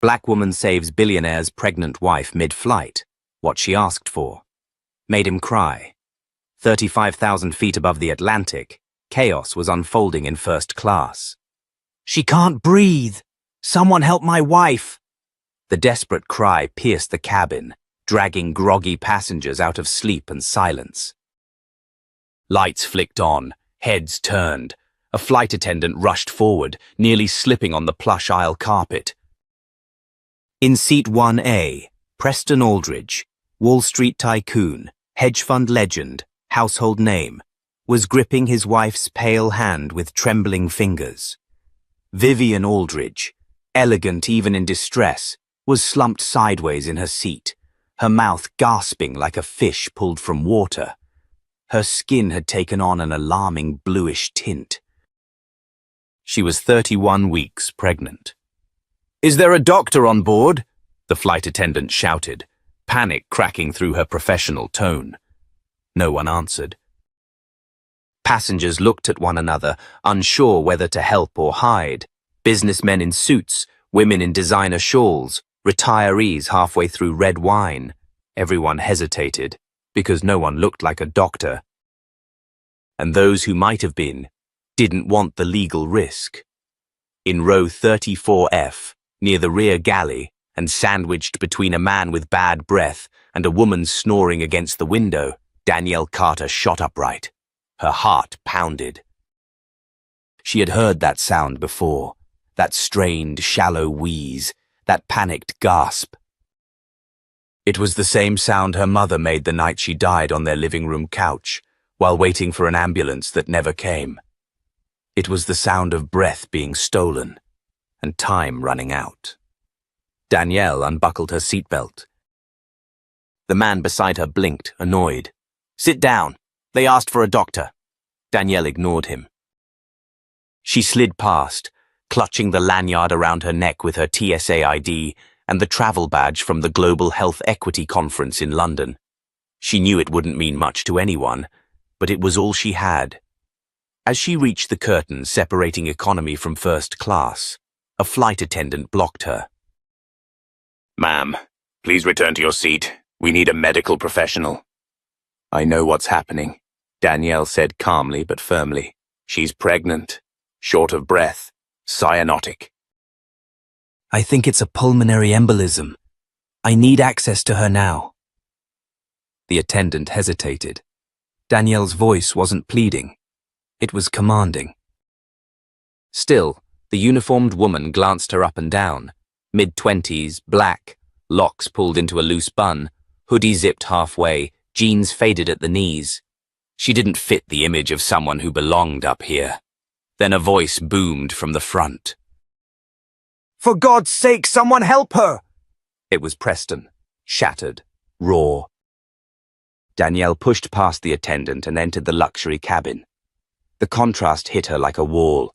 Black woman saves billionaire's pregnant wife mid-flight. What she asked for. Made him cry. 35,000 feet above the Atlantic, chaos was unfolding in first class. "She can't breathe! Someone help my wife!" The desperate cry pierced the cabin, dragging groggy passengers out of sleep and silence. Lights flicked on, heads turned. A flight attendant rushed forward, nearly slipping on the plush aisle carpet. In seat 1A, Preston Aldridge, Wall Street tycoon, hedge fund legend, household name, was gripping his wife's pale hand with trembling fingers. Vivian Aldridge, elegant even in distress, was slumped sideways in her seat, her mouth gasping like a fish pulled from water. Her skin had taken on an alarming bluish tint. She was 31 weeks pregnant. "Is there a doctor on board?" the flight attendant shouted, panic cracking through her professional tone. No one answered. Passengers looked at one another, unsure whether to help or hide. Businessmen in suits, women in designer shawls, retirees halfway through red wine. Everyone hesitated, because no one looked like a doctor. And those who might have been didn't want the legal risk. In row 34F, near the rear galley, and sandwiched between a man with bad breath and a woman snoring against the window, Danielle Carter shot upright. Her heart pounded. She had heard that sound before, that strained, shallow wheeze, that panicked gasp. It was the same sound her mother made the night she died on their living room couch, while waiting for an ambulance that never came. It was the sound of breath being stolen, and time running out. Danielle unbuckled her seatbelt. The man beside her blinked, annoyed. "Sit down. They asked for a doctor." Danielle ignored him. She slid past, clutching the lanyard around her neck with her TSA ID and the travel badge from the Global Health Equity Conference in London. She knew it wouldn't mean much to anyone, but it was all she had. As she reached the curtain separating economy from first class, a flight attendant blocked her. "Ma'am, please return to your seat. We need a medical professional." "I know what's happening," Danielle said calmly but firmly. "She's pregnant, short of breath, cyanotic." "I think it's a pulmonary embolism. I need access to her now." The attendant hesitated. Danielle's voice wasn't pleading. It was commanding. Still, the uniformed woman glanced her up and down. Mid-20s, black, locks pulled into a loose bun, hoodie zipped halfway, jeans faded at the knees. She didn't fit the image of someone who belonged up here. Then a voice boomed from the front. "For God's sake, someone help her!" It was Preston, shattered, raw. Danielle pushed past the attendant and entered the luxury cabin. The contrast hit her like a wall.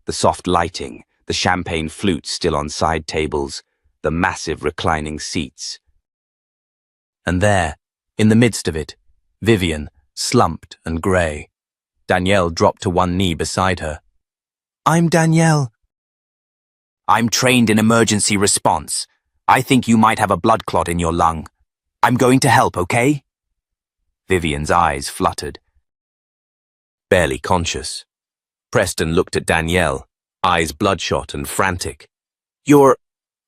The soft lighting, the champagne flutes still on side tables, the massive reclining seats. And there, in the midst of it, Vivian, slumped and grey. Danielle dropped to one knee beside her. "I'm Danielle." "I'm trained in emergency response. I think you might have a blood clot in your lung. I'm going to help, okay?" Vivian's eyes fluttered. Barely conscious. Preston looked at Danielle, eyes bloodshot and frantic. "You're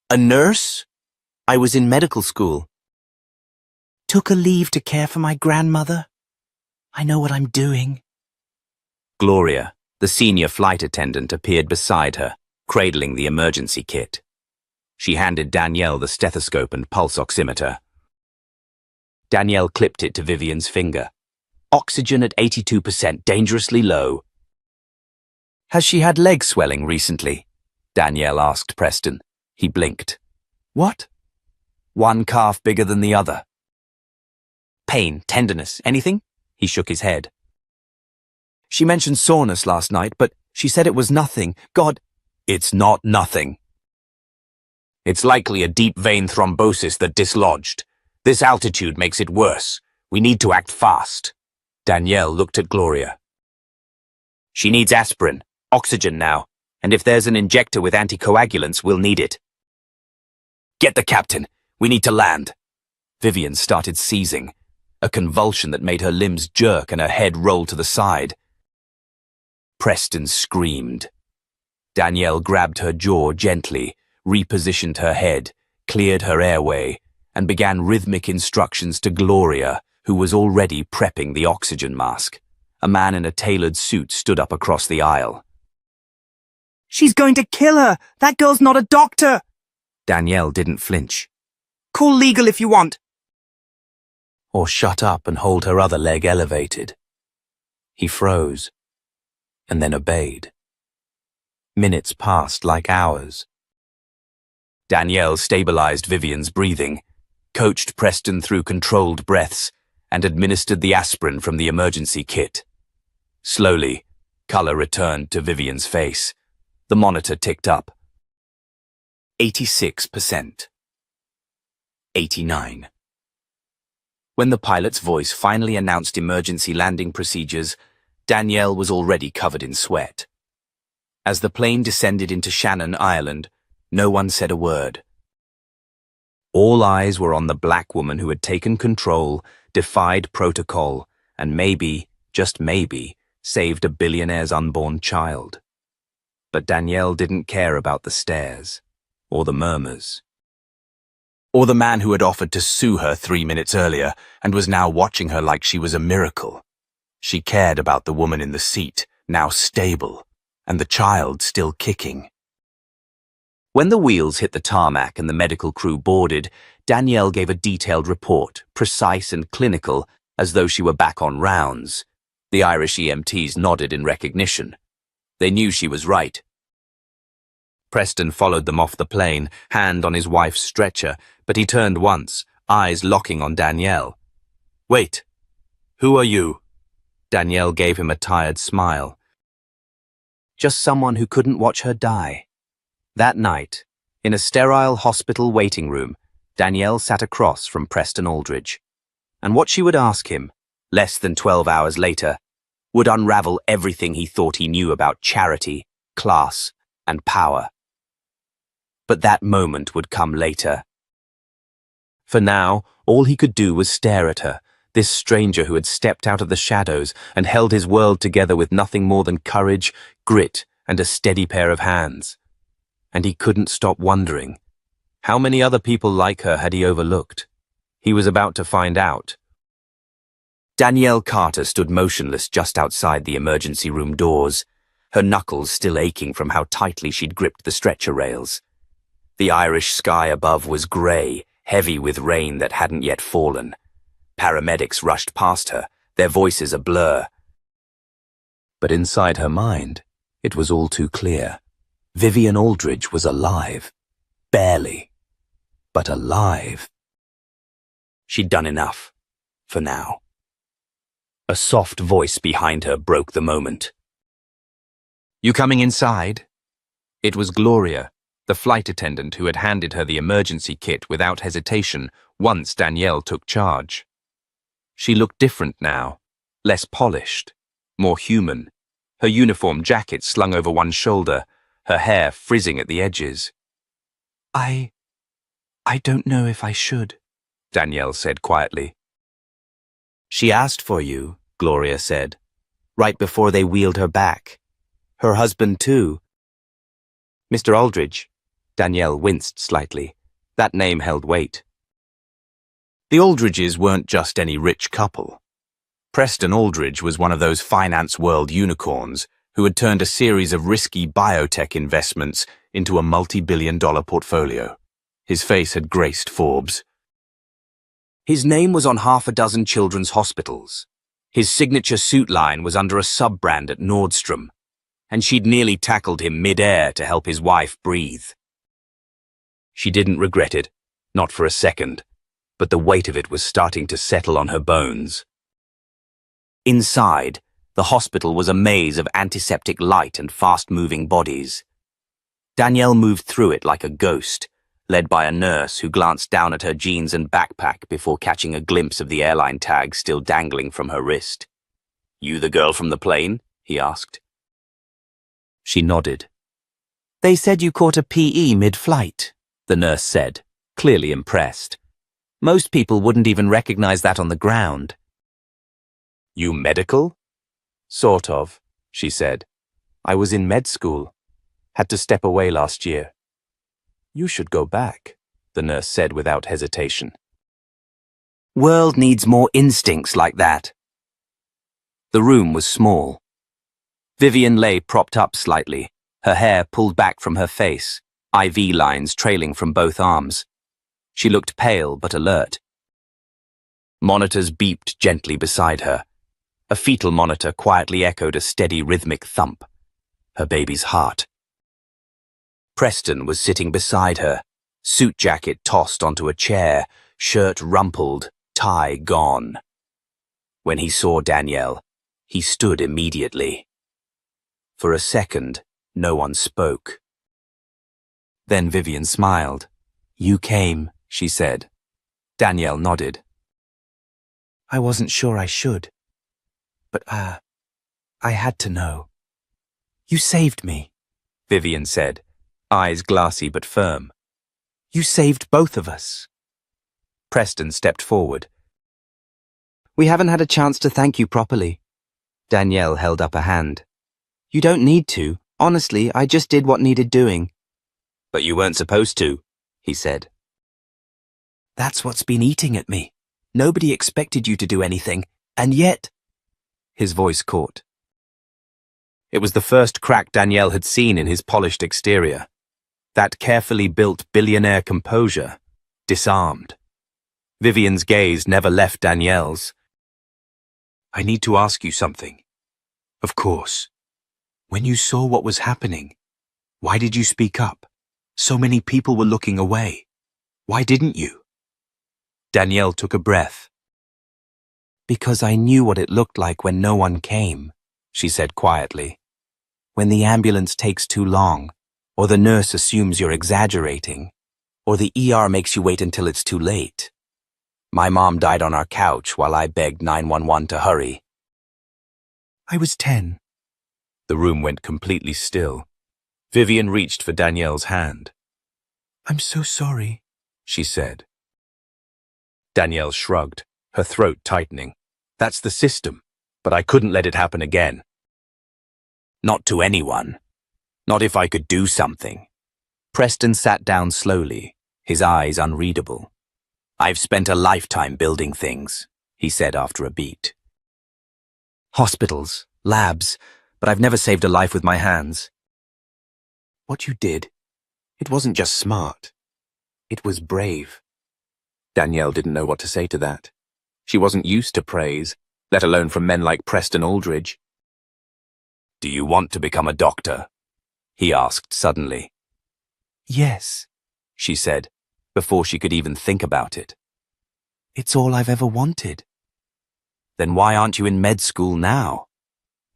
a nurse?" "I was in medical school." "Took a leave to care for my grandmother. I know what I'm doing." Gloria, the senior flight attendant, appeared beside her, cradling the emergency kit. She handed Danielle the stethoscope and pulse oximeter. Danielle clipped it to Vivian's finger. "Oxygen at 82%, dangerously low." "Has she had leg swelling recently?" Danielle asked Preston. He blinked. "What?" "One calf bigger than the other." "Pain, tenderness, anything?" He shook his head. "She mentioned soreness last night, but she said it was nothing. God, it's not nothing. It's likely a deep vein thrombosis that dislodged. This altitude makes it worse. We need to act fast." Danielle looked at Gloria. "She needs aspirin, oxygen now, and if there's an injector with anticoagulants, we'll need it." Get the captain. We need to land. Vivian started seizing, a convulsion that made her limbs jerk and her head roll to the side. Preston screamed. Danielle grabbed her jaw gently, repositioned her head, cleared her airway, and began rhythmic instructions to Gloria, who was already prepping the oxygen mask. A man in a tailored suit stood up across the aisle. She's going to kill her! That girl's not a doctor! Danielle didn't flinch. Call legal if you want. Or shut up and hold her other leg elevated. He froze, and then obeyed. Minutes passed like hours. Danielle stabilized Vivian's breathing, coached Preston through controlled breaths, and administered the aspirin from the emergency kit. Slowly, color returned to Vivian's face. The monitor ticked up. 86%. 89. When the pilot's voice finally announced emergency landing procedures, Danielle was already covered in sweat. As the plane descended into Shannon, Ireland, no one said a word. All eyes were on the black woman who had taken control, defied protocol, and maybe, just maybe, saved a billionaire's unborn child. But Danielle didn't care about the stares, or the murmurs, or the man who had offered to sue her 3 minutes earlier and was now watching her like she was a miracle. She cared about the woman in the seat, now stable, and the child still kicking. When the wheels hit the tarmac and the medical crew boarded, Danielle gave a detailed report, precise and clinical, as though she were back on rounds. The Irish EMTs nodded in recognition. They knew she was right. Preston followed them off the plane, hand on his wife's stretcher, but he turned once, eyes locking on Danielle. "Wait, who are you?" Danielle gave him a tired smile. Just someone who couldn't watch her die. That night, in a sterile hospital waiting room, Danielle sat across from Preston Aldridge. And what she would ask him, less than 12 hours later, would unravel everything he thought he knew about charity, class, and power. But that moment would come later. For now, all he could do was stare at her, this stranger who had stepped out of the shadows and held his world together with nothing more than courage, grit, and a steady pair of hands. And he couldn't stop wondering, how many other people like her had he overlooked? He was about to find out. Danielle Carter stood motionless just outside the emergency room doors, her knuckles still aching from how tightly she'd gripped the stretcher rails. The Irish sky above was grey, heavy with rain that hadn't yet fallen. Paramedics rushed past her, their voices a blur. But inside her mind, it was all too clear. Vivian Aldridge was alive. Barely, but alive. She'd done enough, for now. A soft voice behind her broke the moment. "You coming inside?" It was Gloria, the flight attendant who had handed her the emergency kit without hesitation once Danielle took charge. She looked different now, less polished, more human, her uniform jacket slung over one shoulder, her hair frizzing at the edges. I don't know if I should," Danielle said quietly. "She asked for you," Gloria said, right before they wheeled her back. "Her husband too." "Mr. Aldridge." Danielle winced slightly. That name held weight. The Aldridges weren't just any rich couple. Preston Aldridge was one of those finance world unicorns who had turned a series of risky biotech investments into a multi-billion-dollar portfolio. His face had graced Forbes. His name was on half a dozen children's hospitals. His signature suit line was under a sub-brand at Nordstrom, and she'd nearly tackled him mid-air to help his wife breathe. She didn't regret it, not for a second, but the weight of it was starting to settle on her bones. Inside, the hospital was a maze of antiseptic light and fast-moving bodies. Danielle moved through it like a ghost, led by a nurse who glanced down at her jeans and backpack before catching a glimpse of the airline tag still dangling from her wrist. "You the girl from the plane?" he asked. She nodded. "They said you caught a PE mid-flight," the nurse said, clearly impressed. Most people wouldn't even recognize that on the ground. You medical? Sort of, she said. I was in med school. Had to step away last year. You should go back, the nurse said without hesitation. World needs more instincts like that. The room was small. Vivian lay propped up slightly, her hair pulled back from her face, IV lines trailing from both arms. She looked pale but alert. Monitors beeped gently beside her. A fetal monitor quietly echoed a steady rhythmic thump. Her baby's heart. Preston was sitting beside her, suit jacket tossed onto a chair, shirt rumpled, tie gone. When he saw Danielle, he stood immediately. For a second, no one spoke. Then Vivian smiled. You came, she said. Danielle nodded. I wasn't sure I should. But, I had to know. You saved me, Vivian said, eyes glassy but firm. You saved both of us. Preston stepped forward. We haven't had a chance to thank you properly. Danielle held up a hand. You don't need to. Honestly, I just did what needed doing. But you weren't supposed to, he said. That's what's been eating at me. Nobody expected you to do anything, and yet... His voice caught. It was the first crack Danielle had seen in his polished exterior. That carefully built billionaire composure, disarmed. Vivian's gaze never left Danielle's. I need to ask you something. Of course. When you saw what was happening, why did you speak up? So many people were looking away. Why didn't you? Danielle took a breath. Because I knew what it looked like when no one came, she said quietly. When the ambulance takes too long, or the nurse assumes you're exaggerating, or the ER makes you wait until it's too late. My mom died on our couch while I begged 911 to hurry. I was 10. The room went completely still. Vivian reached for Danielle's hand. I'm so sorry, she said. Danielle shrugged, her throat tightening. That's the system, but I couldn't let it happen again. Not to anyone. Not if I could do something. Preston sat down slowly, his eyes unreadable. I've spent a lifetime building things, he said after a beat. Hospitals, labs, but I've never saved a life with my hands. What you did, it wasn't just smart. It was brave. Danielle didn't know what to say to that. She wasn't used to praise, let alone from men like Preston Aldridge. Do you want to become a doctor? He asked suddenly. Yes, she said, before she could even think about it. It's all I've ever wanted. Then why aren't you in med school now?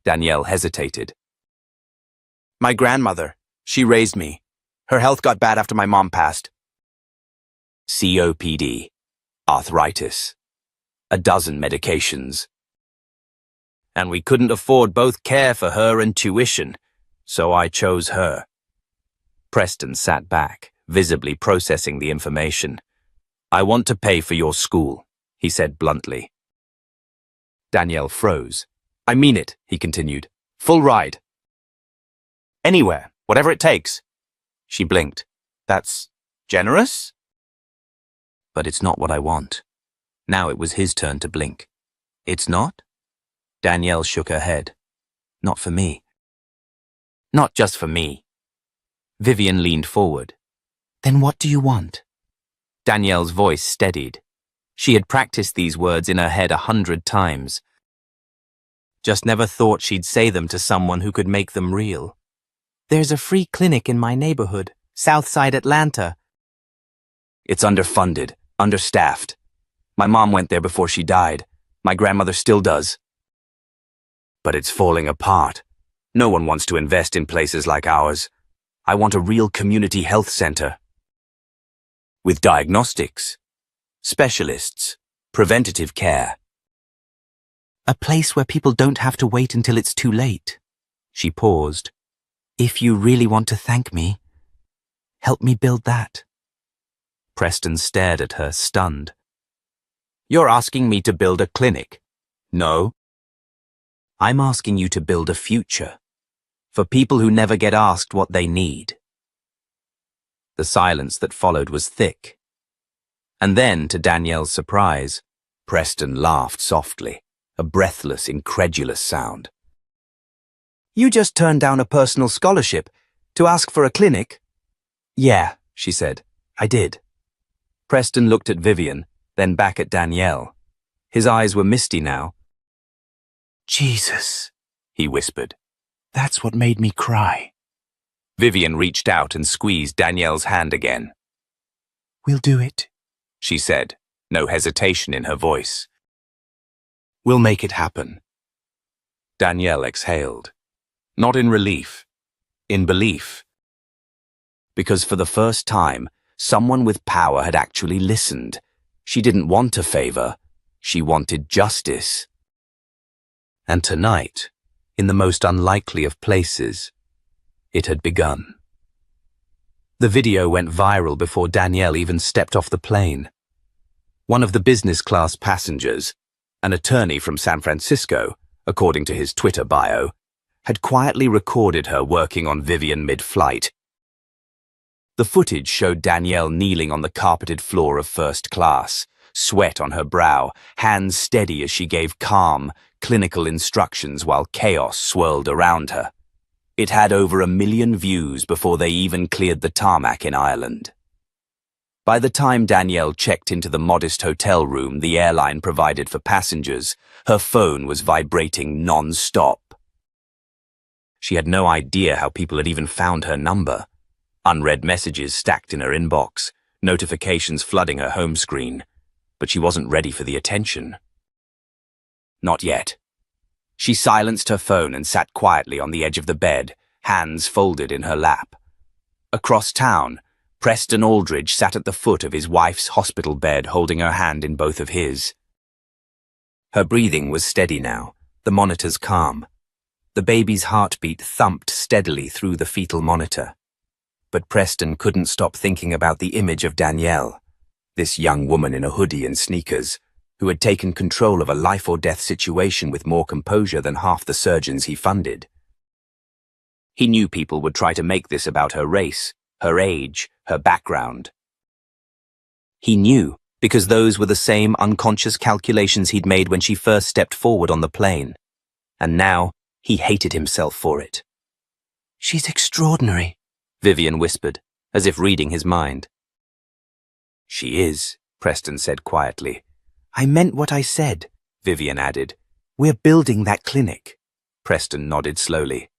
Danielle hesitated. My grandmother, she raised me. Her health got bad after my mom passed. COPD, arthritis, a dozen medications. And we couldn't afford both care for her and tuition, so I chose her. Preston sat back, visibly processing the information. I want to pay for your school, he said bluntly. Danielle froze. I mean it, he continued. Full ride. Anywhere, whatever it takes. She blinked. That's generous? But it's not what I want. Now it was his turn to blink. It's not? Danielle shook her head. Not for me. Not just for me. Vivian leaned forward. Then what do you want? Danielle's voice steadied. She had practiced these words in her head 100 times. Just never thought she'd say them to someone who could make them real. There's a free clinic in my neighborhood, Southside Atlanta. It's underfunded, understaffed. My mom went there before she died. My grandmother still does. But it's falling apart. No one wants to invest in places like ours. I want a real community health center. With diagnostics, specialists, preventative care. A place where people don't have to wait until it's too late. She paused. If you really want to thank me, help me build that. Preston stared at her, stunned. You're asking me to build a clinic? No. I'm asking you to build a future for people who never get asked what they need. The silence that followed was thick. And then, to Danielle's surprise, Preston laughed softly, a breathless, incredulous sound. You just turned down a personal scholarship to ask for a clinic? Yeah, she said. I did. Preston looked at Vivian, then back at Danielle. His eyes were misty now. Jesus, he whispered. That's what made me cry. Vivian reached out and squeezed Danielle's hand again. We'll do it, she said, no hesitation in her voice. We'll make it happen. Danielle exhaled. Not in relief, in belief. Because for the first time, someone with power had actually listened. She didn't want a favor. She wanted justice. And tonight, in the most unlikely of places, it had begun. The video went viral before Danielle even stepped off the plane. One of the business class passengers, an attorney from San Francisco, according to his Twitter bio, had quietly recorded her working on Vivian mid-flight. The footage showed Danielle kneeling on the carpeted floor of first class, sweat on her brow, hands steady as she gave calm, clinical instructions while chaos swirled around her. It had over 1 million views before they even cleared the tarmac in Ireland. By the time Danielle checked into the modest hotel room the airline provided for passengers, her phone was vibrating non-stop. She had no idea how people had even found her number. Unread messages stacked in her inbox, notifications flooding her home screen. But she wasn't ready for the attention. Not yet. She silenced her phone and sat quietly on the edge of the bed, hands folded in her lap. Across town, Preston Aldridge sat at the foot of his wife's hospital bed holding her hand in both of his. Her breathing was steady now, the monitors calm. The baby's heartbeat thumped steadily through the fetal monitor. But Preston couldn't stop thinking about the image of Danielle, this young woman in a hoodie and sneakers, who had taken control of a life-or-death situation with more composure than half the surgeons he funded. He knew people would try to make this about her race, her age, her background. He knew because those were the same unconscious calculations he'd made when she first stepped forward on the plane. And now, he hated himself for it. She's extraordinary, Vivian whispered, as if reading his mind. She is, Preston said quietly. I meant what I said, Vivian added. We're building that clinic. Preston nodded slowly.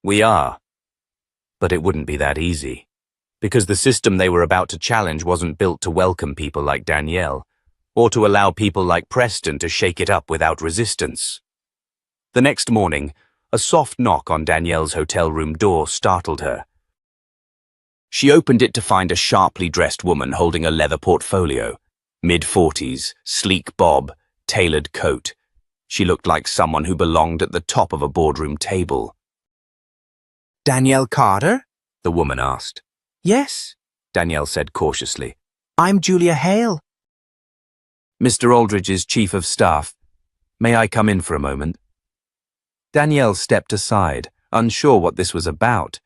We are. But it wouldn't be that easy. Because the system they were about to challenge wasn't built to welcome people like Danielle, or to allow people like Preston to shake it up without resistance. The next morning, a soft knock on Danielle's hotel room door startled her. She opened it to find a sharply dressed woman holding a leather portfolio. Mid-40s, sleek bob, tailored coat. She looked like someone who belonged at the top of a boardroom table. Danielle Carter? The woman asked. Yes, Danielle said cautiously. I'm Julia Hale. Mr. Aldridge's chief of staff. May I come in for a moment? Danielle stepped aside, unsure what this was about.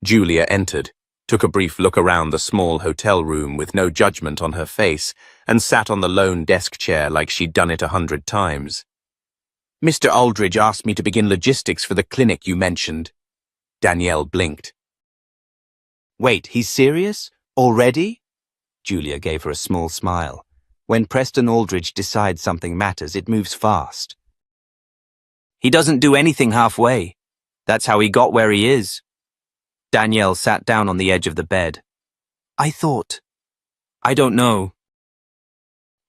Julia entered, took a brief look around the small hotel room with no judgment on her face, and sat on the lone desk chair like she'd done it 100 times. Mr. Aldridge asked me to begin logistics for the clinic you mentioned. Danielle blinked. Wait, he's serious? Already? Julia gave her a small smile. When Preston Aldridge decides something matters, it moves fast. He doesn't do anything halfway. That's how he got where he is. Danielle sat down on the edge of the bed. I don't know.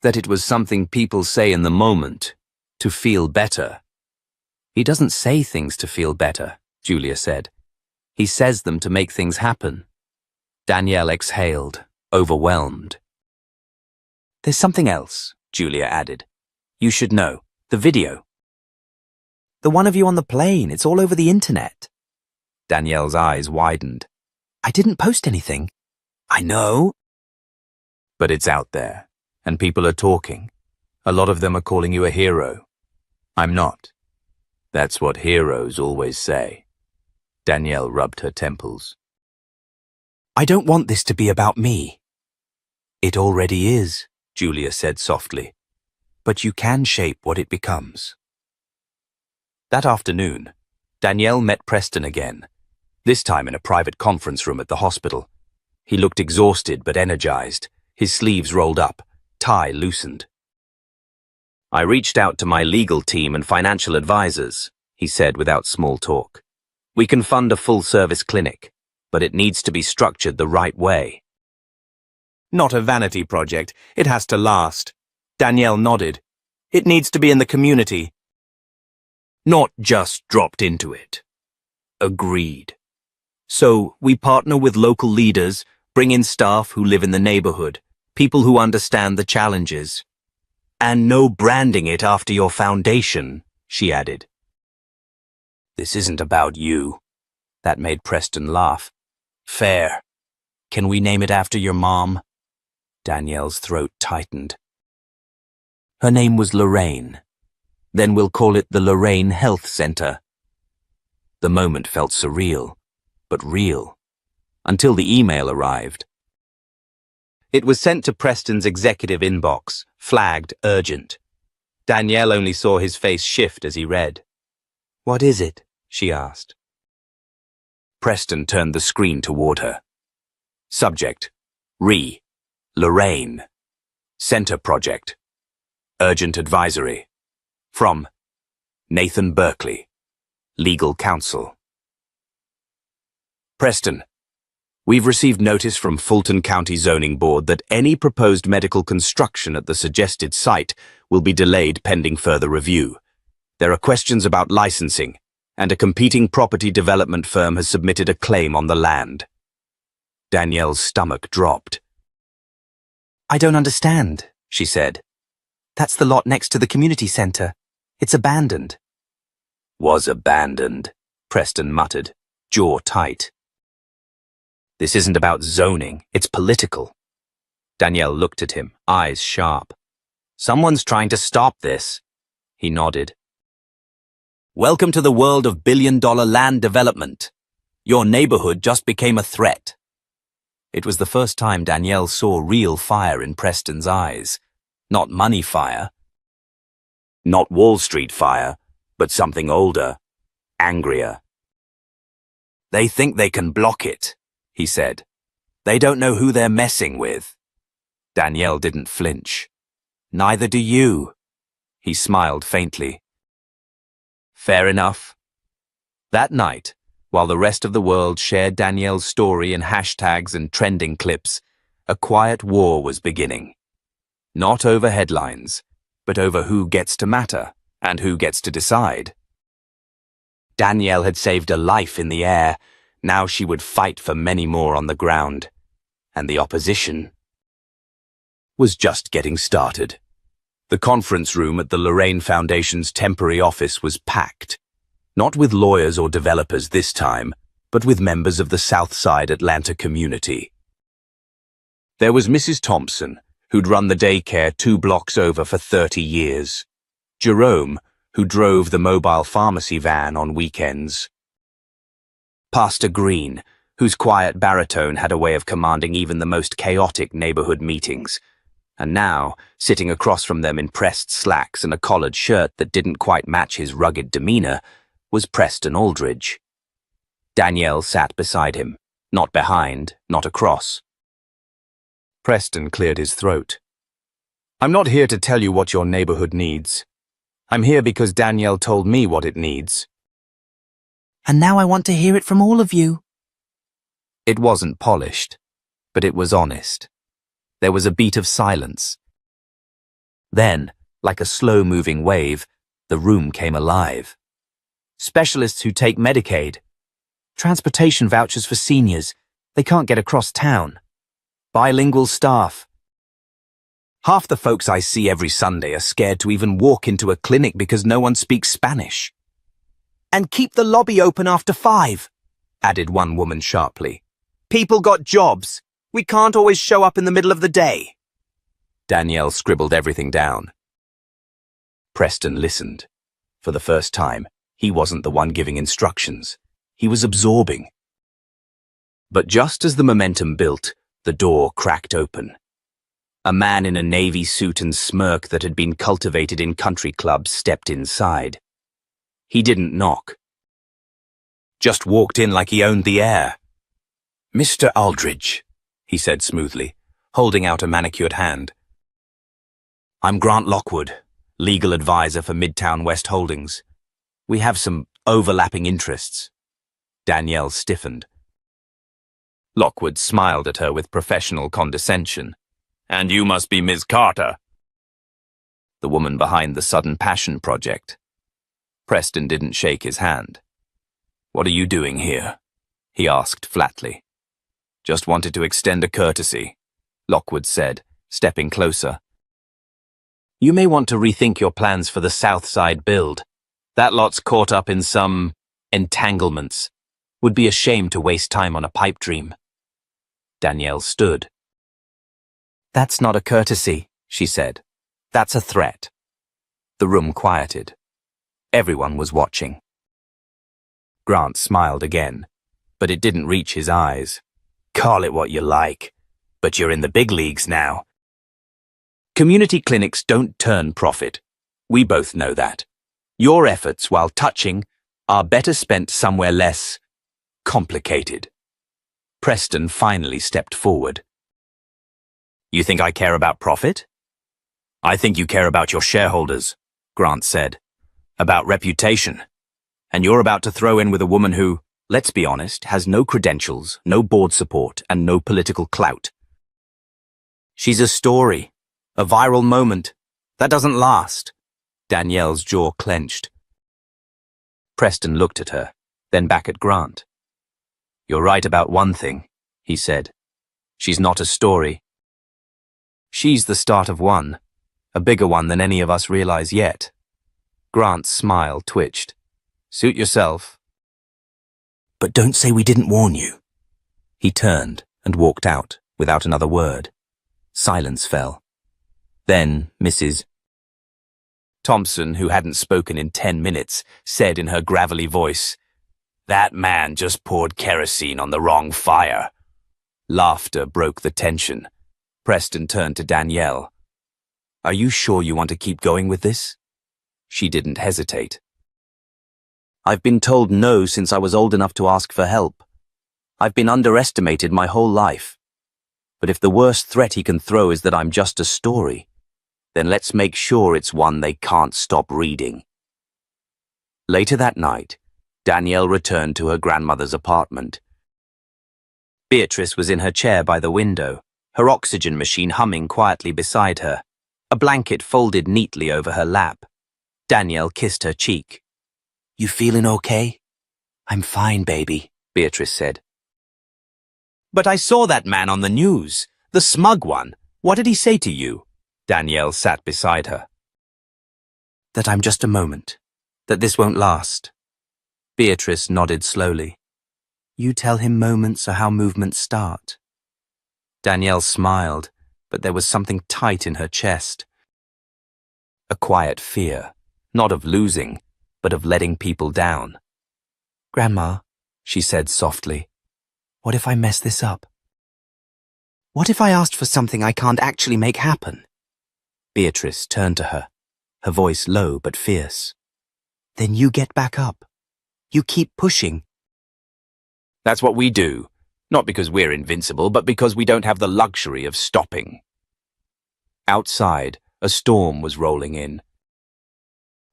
That it was something people say in the moment, to feel better. He doesn't say things to feel better, Julia said. He says them to make things happen. Danielle exhaled, overwhelmed. There's something else, Julia added. You should know. The video. The one of you on the plane. It's all over the internet. Danielle's eyes widened. I didn't post anything. I know. But it's out there, and people are talking. A lot of them are calling you a hero. I'm not. That's what heroes always say. Danielle rubbed her temples. I don't want this to be about me. It already is, Julia said softly. But you can shape what it becomes. That afternoon, Danielle met Preston again, this time in a private conference room at the hospital. He looked exhausted but energized, his sleeves rolled up, tie loosened. I reached out to my legal team and financial advisors, he said without small talk. We can fund a full-service clinic, but it needs to be structured the right way. Not a vanity project. It has to last. Danielle nodded. It needs to be in the community. Not just dropped into it. Agreed. So we partner with local leaders, bring in staff who live in the neighborhood, people who understand the challenges. And no branding it after your foundation, she added. This isn't about you. That made Preston laugh. Fair. Can we name it after your mom? Danielle's throat tightened. Her name was Lorraine. Then we'll call it the Lorraine Health Center. The moment felt surreal, but real, until the email arrived. It was sent to Preston's executive inbox, flagged urgent. Danielle only saw his face shift as he read. What is it? She asked. Preston turned the screen toward her. Subject: Lorraine. Center Project. Urgent advisory. From Nathan Berkeley, Legal Counsel. Preston, we've received notice from Fulton County Zoning Board that any proposed medical construction at the suggested site will be delayed pending further review. There are questions about licensing, and a competing property development firm has submitted a claim on the land. Danielle's stomach dropped. I don't understand, she said. That's the lot next to the community center. It's abandoned. Was abandoned, Preston muttered, jaw tight. This isn't about zoning, it's political. Danielle looked at him, eyes sharp. Someone's trying to stop this. He nodded. Welcome to the world of billion-dollar land development. Your neighborhood just became a threat. It was the first time Danielle saw real fire in Preston's eyes. Not money fire. Not Wall Street fire, but something older, angrier. They think they can block it, he said. They don't know who they're messing with. Danielle didn't flinch. Neither do you. He smiled faintly. Fair enough. That night, while the rest of the world shared Danielle's story in hashtags and trending clips, a quiet war was beginning. Not over headlines, but over who gets to matter and who gets to decide. Danielle had saved a life in the air. Now she would fight for many more on the ground. And the opposition was just getting started. The conference room at the Lorraine Foundation's temporary office was packed. Not with lawyers or developers this time, but with members of the Southside Atlanta community. There was Mrs. Thompson, who'd run the daycare 2 blocks over for 30 years. Jerome, who drove the mobile pharmacy van on weekends. Pastor Green, whose quiet baritone had a way of commanding even the most chaotic neighborhood meetings. And now, sitting across from them in pressed slacks and a collared shirt that didn't quite match his rugged demeanor, was Preston Aldridge. Danielle sat beside him, not behind, not across. Preston cleared his throat. I'm not here to tell you what your neighborhood needs. I'm here because Danielle told me what it needs. And now I want to hear it from all of you. It wasn't polished, but it was honest. There was a beat of silence. Then, like a slow-moving wave, the room came alive. Specialists who take Medicaid. Transportation vouchers for seniors. They can't get across town. Bilingual staff. Half the folks I see every Sunday are scared to even walk into a clinic because no one speaks Spanish. And keep the lobby open after 5, added one woman sharply. People got jobs. We can't always show up in the middle of the day. Danielle scribbled everything down. Preston listened. For the first time, he wasn't the one giving instructions. He was absorbing. But just as the momentum built, the door cracked open. A man in a navy suit and smirk that had been cultivated in country clubs stepped inside. He didn't knock. Just walked in like he owned the air. "Mr. Aldridge," he said smoothly, holding out a manicured hand. "I'm Grant Lockwood, legal advisor for Midtown West Holdings. We have some overlapping interests." Danielle stiffened. Lockwood smiled at her with professional condescension. "And you must be Ms. Carter." The woman behind the Sudden Passion Project. Preston didn't shake his hand. "What are you doing here?" he asked flatly. "Just wanted to extend a courtesy," Lockwood said, stepping closer. "You may want to rethink your plans for the South Side build. That lot's caught up in some entanglements. Would be a shame to waste time on a pipe dream." Danielle stood. "That's not a courtesy," she said. "That's a threat." The room quieted. Everyone was watching. Grant smiled again, but it didn't reach his eyes. "Call it what you like, but you're in the big leagues now. Community clinics don't turn profit. We both know that. Your efforts, while touching, are better spent somewhere less complicated." Preston finally stepped forward. "You think I care about profit?" "I think you care about your shareholders," Grant said. "About reputation. And you're about to throw in with a woman who, let's be honest, has no credentials, no board support, and no political clout. She's a story, a viral moment. That doesn't last." Danielle's jaw clenched. Preston looked at her, then back at Grant. "You're right about one thing," he said. "She's not a story. She's the start of one, a bigger one than any of us realize yet." Grant's smile twitched. "Suit yourself. But don't say we didn't warn you." He turned and walked out without another word. Silence fell. Then Mrs. Thompson, who hadn't spoken in 10 minutes, said in her gravelly voice, "That man just poured kerosene on the wrong fire." Laughter broke the tension. Preston turned to Danielle. "Are you sure you want to keep going with this?" She didn't hesitate. "I've been told no since I was old enough to ask for help. I've been underestimated my whole life. But if the worst threat he can throw is that I'm just a story, then let's make sure it's one they can't stop reading." Later that night, Danielle returned to her grandmother's apartment. Beatrice was in her chair by the window, her oxygen machine humming quietly beside her, a blanket folded neatly over her lap. Danielle kissed her cheek. "You feeling okay?" "I'm fine, baby," Beatrice said. "But I saw that man on the news, the smug one. What did he say to you?" Danielle sat beside her. "That I'm just a moment, that this won't last." Beatrice nodded slowly. "You tell him moments are how movements start." Danielle smiled, but there was something tight in her chest. A quiet fear, not of losing, but of letting people down. "Grandma," she said softly, "what if I mess this up? What if I asked for something I can't actually make happen?" Beatrice turned to her, her voice low but fierce. "Then you get back up. You keep pushing." "That's what we do, not because we're invincible, but because we don't have the luxury of stopping." Outside, a storm was rolling in.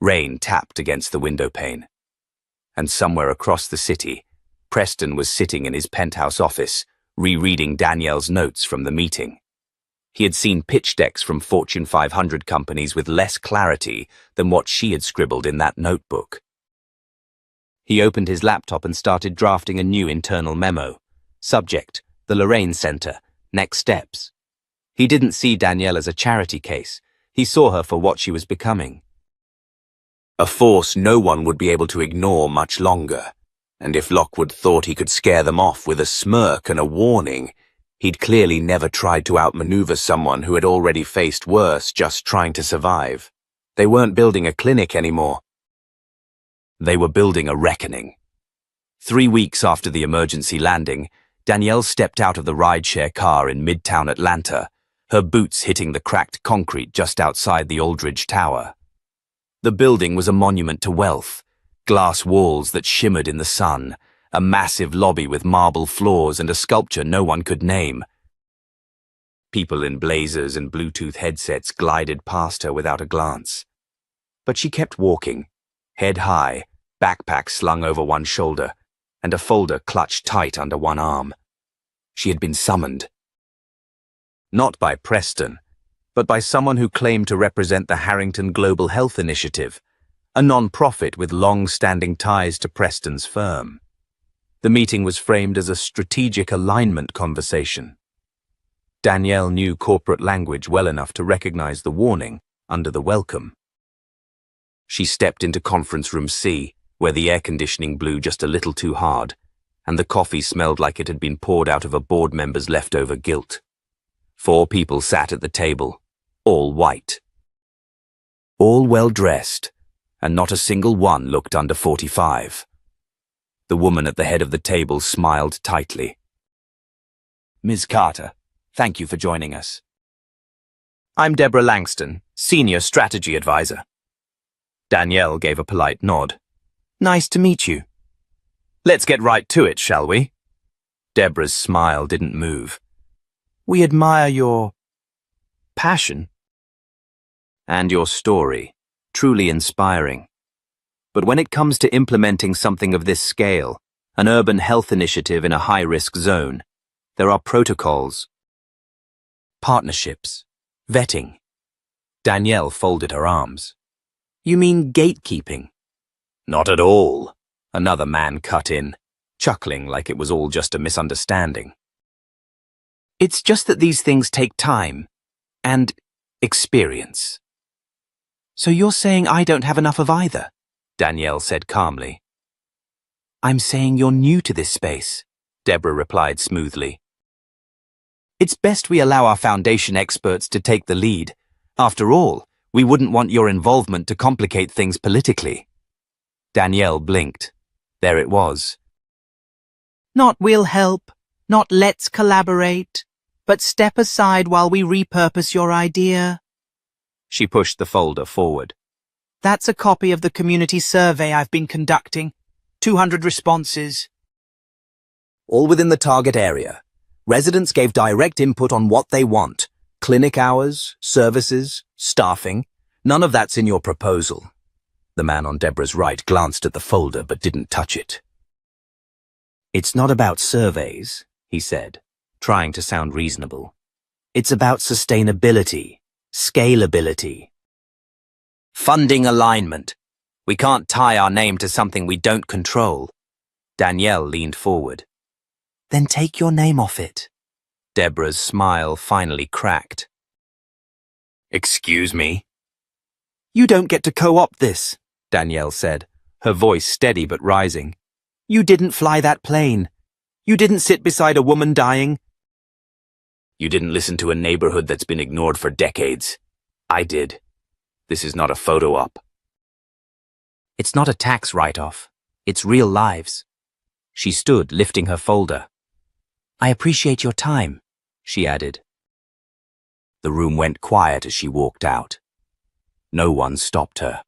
Rain tapped against the windowpane. And somewhere across the city, Preston was sitting in his penthouse office, rereading Danielle's notes from the meeting. He had seen pitch decks from Fortune 500 companies with less clarity than what she had scribbled in that notebook. He opened his laptop and started drafting a new internal memo. Subject: the Lorraine Center. Next steps. He didn't see Danielle as a charity case. He saw her for what she was becoming. A force no one would be able to ignore much longer. And if Lockwood thought he could scare them off with a smirk and a warning, He'd clearly never tried to outmaneuver someone who had already faced worse just trying to survive. They weren't building a clinic anymore. They were building a reckoning. 3 weeks after the emergency landing, Danielle stepped out of the rideshare car in Midtown Atlanta, her boots hitting the cracked concrete just outside the Aldridge Tower. The building was a monument to wealth, glass walls that shimmered in the sun, a massive lobby with marble floors and a sculpture no one could name. People in blazers and Bluetooth headsets glided past her without a glance. But she kept walking, head high, backpack slung over one shoulder, and a folder clutched tight under one arm. She had been summoned. Not by Preston, but by someone who claimed to represent the Harrington Global Health Initiative, a non-profit with long-standing ties to Preston's firm. The meeting was framed as a strategic alignment conversation. Danielle knew corporate language well enough to recognize the warning under the welcome. She stepped into conference room C, where the air conditioning blew just a little too hard, and the coffee smelled like it had been poured out of a board member's leftover guilt. 4 people sat at the table, all white. All well-dressed, and not a single one looked under 45. The woman at the head of the table smiled tightly. "Ms. Carter, thank you for joining us. I'm Deborah Langston, Senior Strategy Advisor." Danielle gave a polite nod. "Nice to meet you." "Let's get right to it, shall we?" Deborah's smile didn't move. "We admire your passion and your story, truly inspiring. But when it comes to implementing something of this scale, an urban health initiative in a high-risk zone, there are protocols, partnerships, vetting." Danielle folded her arms. "You mean gatekeeping?" "Not at all," another man cut in, chuckling like it was all just a misunderstanding. "It's just that these things take time and experience." "So you're saying I don't have enough of either?" Danielle said calmly. "I'm saying you're new to this space," Deborah replied smoothly. "It's best we allow our foundation experts to take the lead. After all, we wouldn't want your involvement to complicate things politically." Danielle blinked. There it was. "Not we'll help, not let's collaborate, but step aside while we repurpose your idea." She pushed the folder forward. "That's a copy of the community survey I've been conducting. 200 responses. All within the target area. Residents gave direct input on what they want. Clinic hours, services, staffing. None of that's in your proposal." The man on Deborah's right glanced at the folder but didn't touch it. "It's not about surveys," he said, trying to sound reasonable. "It's about sustainability, scalability. Funding alignment. We can't tie our name to something we don't control." Danielle leaned forward. "Then take your name off it." Deborah's smile finally cracked. "Excuse me?" "You don't get to co-opt this," Danielle said, her voice steady but rising. "You didn't fly that plane. You didn't sit beside a woman dying. You didn't listen to a neighborhood that's been ignored for decades. I did. This is not a photo op." "It's not a tax write-off. It's real lives." She stood, lifting her folder. "I appreciate your time," she added. The room went quiet as she walked out. No one stopped her.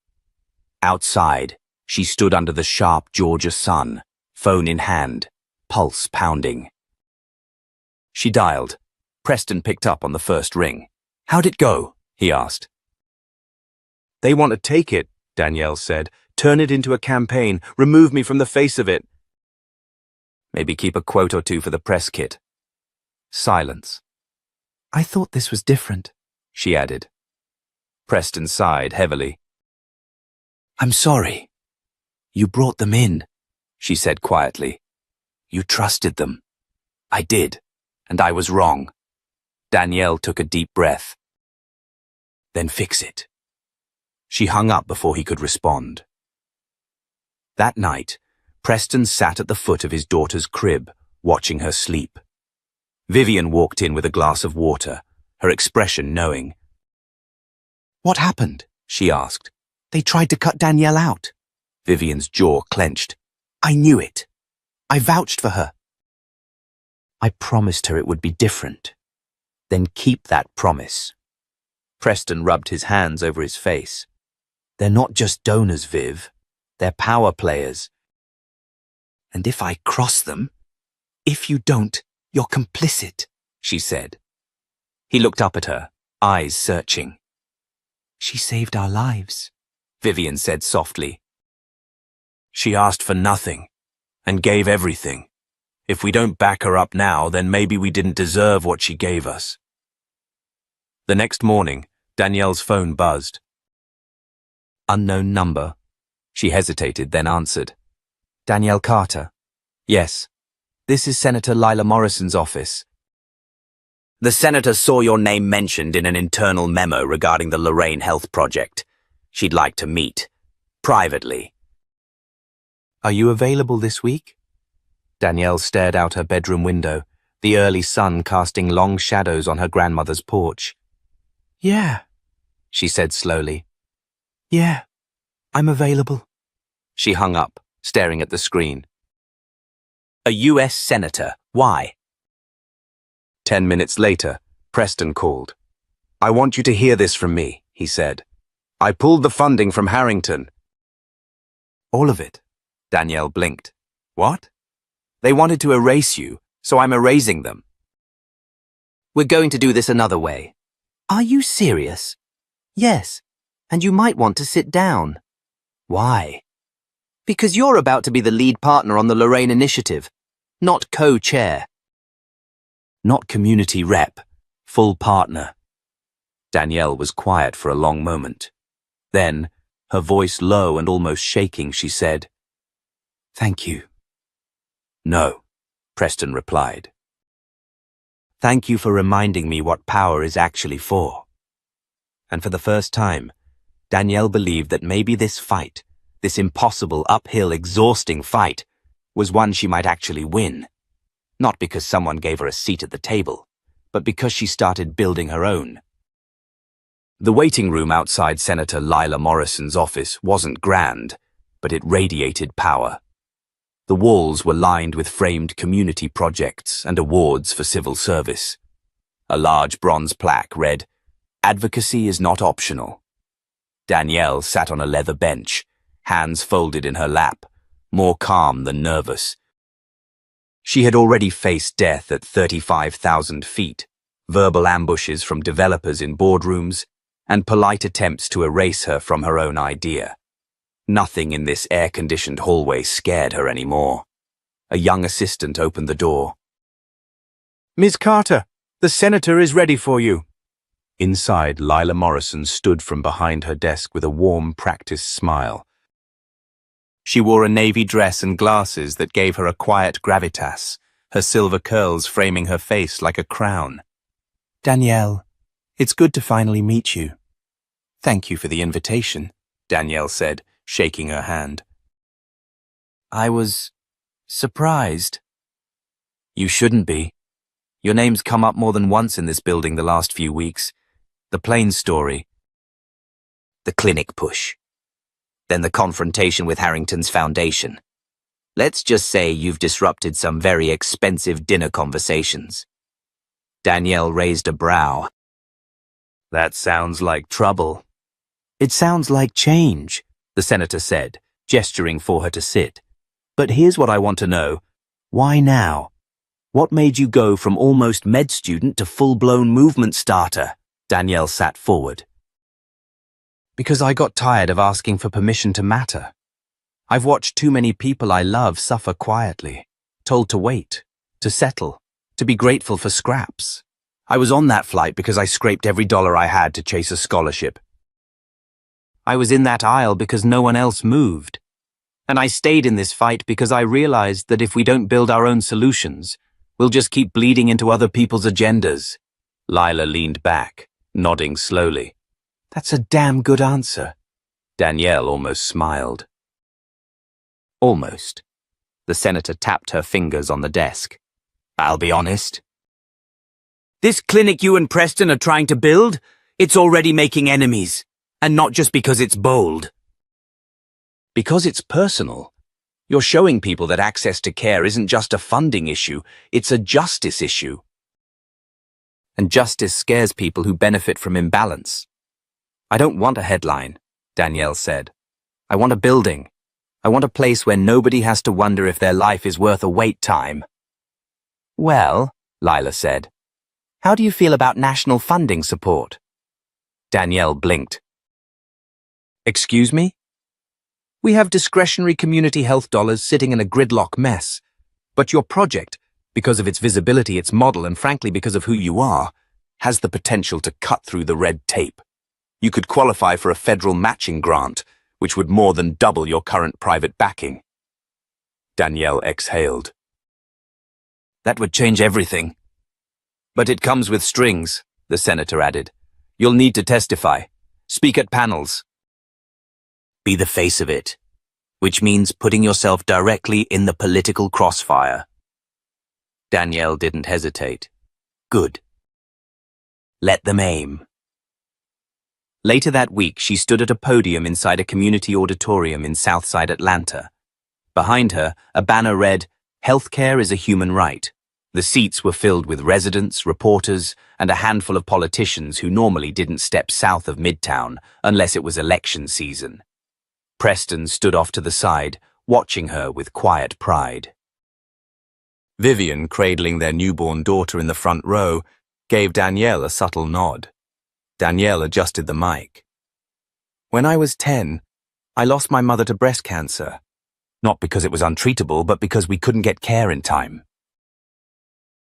Outside, she stood under the sharp Georgia sun, phone in hand, pulse pounding. She dialed. Preston picked up on the first ring. "How'd it go?" he asked. "They want to take it," Danielle said. "Turn it into a campaign. Remove me from the face of it. Maybe keep a quote or two for the press kit." Silence. "I thought this was different," she added. Preston sighed heavily. "I'm sorry. You brought them in," she said quietly. "You trusted them. I did, and I was wrong." Danielle took a deep breath. "Then fix it." She hung up before he could respond. That night, Preston sat at the foot of his daughter's crib, watching her sleep. Vivian walked in with a glass of water, her expression knowing. "What happened?" she asked. "They tried to cut Danielle out." Vivian's jaw clenched. "I knew it. I vouched for her." "I promised her it would be different." "Then keep that promise." Preston rubbed his hands over his face. "They're not just donors, Viv. They're power players. "And if I cross them?" "If you don't, you're complicit," she said. He looked up at her, eyes searching. "She saved our lives," Vivian said softly. "She asked for nothing, and gave everything. If we don't back her up now, then maybe we didn't deserve what she gave us." The next morning, Danielle's phone buzzed. "Unknown number." She hesitated, then answered. "Danielle Carter." "Yes." "This is Senator Lila Morrison's office." "The senator saw your name mentioned in an internal memo regarding the Lorraine Health Project. She'd like to meet. Privately." "Are you available this week?" Danielle stared out her bedroom window, the early sun casting long shadows on her grandmother's porch. "Yeah," she said slowly. "Yeah, I'm available." She hung up, staring at the screen. "A U.S. senator. Why?" 10 minutes later, Preston called. "I want you to hear this from me," he said. "I pulled the funding from Harrington." "All of it?" Danielle blinked. "What?" "They wanted to erase you, so I'm erasing them." "We're going to do this another way." "Are you serious?" "Yes, and you might want to sit down." "Why?" "Because you're about to be the lead partner on the Lorraine Initiative, not co-chair." "Not community rep, full partner." Danielle was quiet for a long moment. Then, her voice low and almost shaking, she said, "Thank you." "No," Preston replied. "Thank you for reminding me what power is actually for." And for the first time, Danielle believed that maybe this fight, this impossible, uphill, exhausting fight, was one she might actually win. Not because someone gave her a seat at the table, but because she started building her own. The waiting room outside Senator Lila Morrison's office wasn't grand, but it radiated power. The walls were lined with framed community projects and awards for civil service. A large bronze plaque read, "Advocacy is not optional." Danielle sat on a leather bench, hands folded in her lap, more calm than nervous. She had already faced death at 35,000 feet, verbal ambushes from developers in boardrooms, and polite attempts to erase her from her own idea. Nothing in this air-conditioned hallway scared her anymore. A young assistant opened the door. "Ms. Carter, the senator is ready for you." Inside, Lila Morrison stood from behind her desk with a warm, practiced smile. She wore a navy dress and glasses that gave her a quiet gravitas, her silver curls framing her face like a crown. "Danielle, it's good to finally meet you." "Thank you for the invitation," Danielle said, shaking her hand. "I was surprised." "You shouldn't be. Your name's come up more than once in this building the last few weeks. The plane story. The clinic push. Then the confrontation with Harrington's foundation. Let's just say you've disrupted some very expensive dinner conversations." Danielle raised a brow. "That sounds like trouble." "It sounds like change," the senator said, gesturing for her to sit. "But here's what I want to know. Why now? What made you go from almost med student to full-blown movement starter?" Danielle sat forward. "Because I got tired of asking for permission to matter. I've watched too many people I love suffer quietly, told to wait, to settle, to be grateful for scraps. I was on that flight because I scraped every dollar I had to chase a scholarship. I was in that aisle because no one else moved. And I stayed in this fight because I realized that if we don't build our own solutions, we'll just keep bleeding into other people's agendas." Lila leaned back, nodding slowly. "That's a damn good answer." Danielle almost smiled. "Almost." The senator tapped her fingers on the desk. "I'll be honest. This clinic you and Preston are trying to build, it's already making enemies. And not just because it's bold. Because it's personal. You're showing people that access to care isn't just a funding issue, it's a justice issue. And justice scares people who benefit from imbalance. I don't want a headline, Danielle said. I want a building. I want a place where nobody has to wonder if their life is worth a wait time. Well, Lila said, how do you feel about national funding support? Danielle blinked. Excuse me? We have discretionary community health dollars sitting in a gridlock mess. But your project, because of its visibility, its model, and frankly because of who you are, has the potential to cut through the red tape. You could qualify for a federal matching grant, which would more than double your current private backing. Danielle exhaled. That would change everything. But it comes with strings, the senator added. You'll need to testify. Speak at panels. Be the face of it, which means putting yourself directly in the political crossfire. Danielle didn't hesitate. Good. Let them aim. Later that week, she stood at a podium inside a community auditorium in Southside Atlanta. Behind her, a banner read, "Healthcare is a human right." The seats were filled with residents, reporters, and a handful of politicians who normally didn't step south of Midtown unless it was election season. Preston stood off to the side, watching her with quiet pride. Vivian, cradling their newborn daughter in the front row, gave Danielle a subtle nod. Danielle adjusted the mic. When I was 10, I lost my mother to breast cancer. Not because it was untreatable, but because we couldn't get care in time.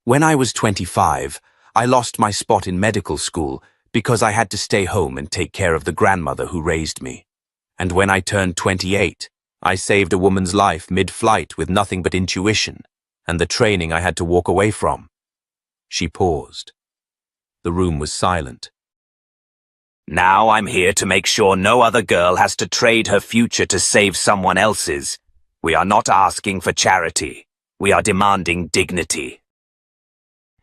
When I was 25, I lost my spot in medical school because I had to stay home and take care of the grandmother who raised me. And when I turned 28, I saved a woman's life mid-flight with nothing but intuition and the training I had to walk away from. She paused. The room was silent. Now I'm here to make sure no other girl has to trade her future to save someone else's. We are not asking for charity. We are demanding dignity.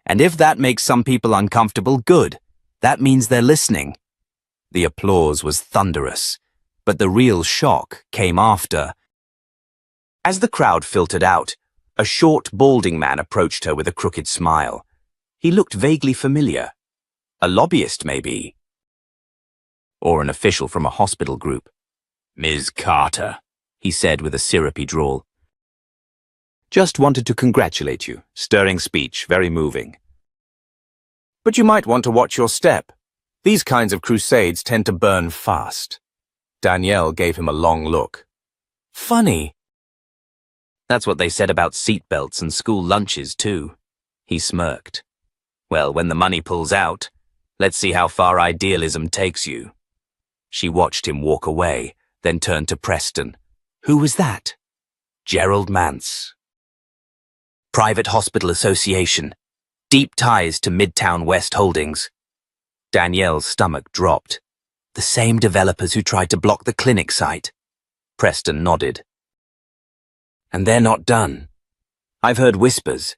And if that makes some people uncomfortable, good. That means they're listening. The applause was thunderous, but the real shock came after. As the crowd filtered out, a short, balding man approached her with a crooked smile. He looked vaguely familiar. A lobbyist, maybe. Or an official from a hospital group. "Ms. Carter," he said with a syrupy drawl. "Just wanted to congratulate you. Stirring speech, very moving. But you might want to watch your step. These kinds of crusades tend to burn fast." Danielle gave him a long look. "Funny." "That's what they said about seatbelts and school lunches, too." He smirked. "Well, when the money pulls out, let's see how far idealism takes you." She watched him walk away, then turned to Preston. "Who was that?" "Gerald Mance. Private Hospital Association. Deep ties to Midtown West Holdings." Danielle's stomach dropped. "The same developers who tried to block the clinic site." Preston nodded. "And they're not done. I've heard whispers.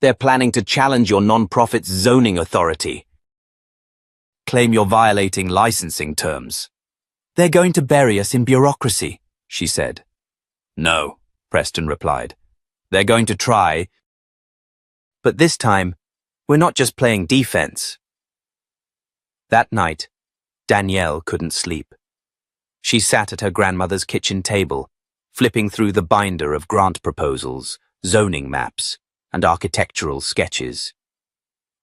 They're planning to challenge your non-profit's zoning authority. Claim you're violating licensing terms. They're going to bury us in bureaucracy," she said. "No," Preston replied. "They're going to try. But this time, we're not just playing defense." That night, Danielle couldn't sleep. She sat at her grandmother's kitchen table, flipping through the binder of grant proposals, zoning maps, and architectural sketches.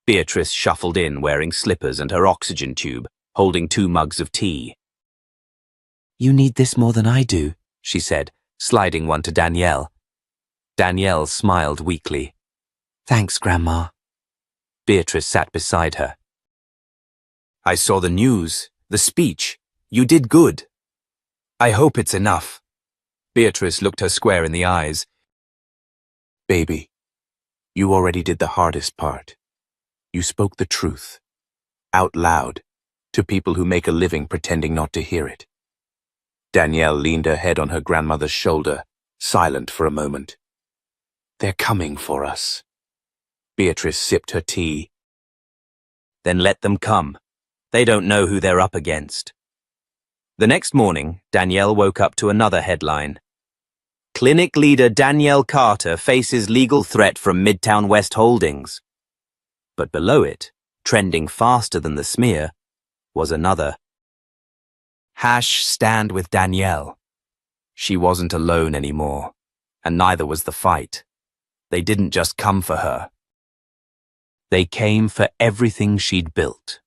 Beatrice shuffled in wearing slippers and her oxygen tube, holding 2 mugs of tea. "You need this more than I do," she said, sliding one to Danielle. Danielle smiled weakly. "Thanks, Grandma." Beatrice sat beside her. "I saw the news, the speech. You did good. I hope it's enough." Beatrice looked her square in the eyes. "Baby, you already did the hardest part. You spoke the truth, out loud, to people who make a living pretending not to hear it." Danielle leaned her head on her grandmother's shoulder, silent for a moment. "They're coming for us." Beatrice sipped her tea. Then let them come. They don't know who they're up against. The next morning, Danielle woke up to another headline. Clinic leader Danielle Carter faces legal threat from Midtown West Holdings. But below it, trending faster than the smear, was another. #Stand with Danielle. She wasn't alone anymore, and neither was the fight. They didn't just come for her. They came for everything she'd built.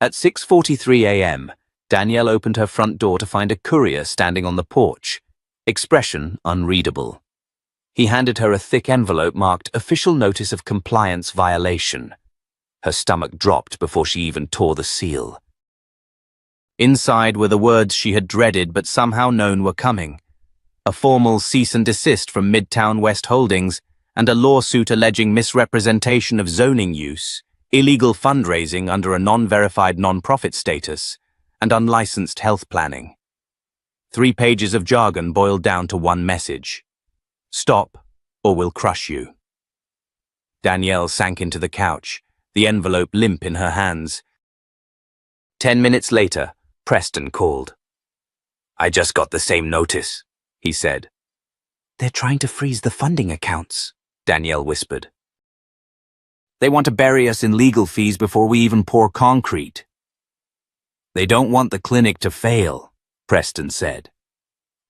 At 6:43 a.m., Danielle opened her front door to find a courier standing on the porch, expression unreadable. He handed her a thick envelope marked Official Notice of Compliance Violation. Her stomach dropped before she even tore the seal. Inside were the words she had dreaded but somehow known were coming. A formal cease and desist from Midtown West Holdings and a lawsuit alleging misrepresentation of zoning use, illegal fundraising under a non-verified non-profit status, and unlicensed health planning. 3 pages of jargon boiled down to one message. Stop, or we'll crush you. Danielle sank into the couch, the envelope limp in her hands. 10 minutes later, Preston called. I just got the same notice, he said. They're trying to freeze the funding accounts, Danielle whispered. They want to bury us in legal fees before we even pour concrete. They don't want the clinic to fail, Preston said.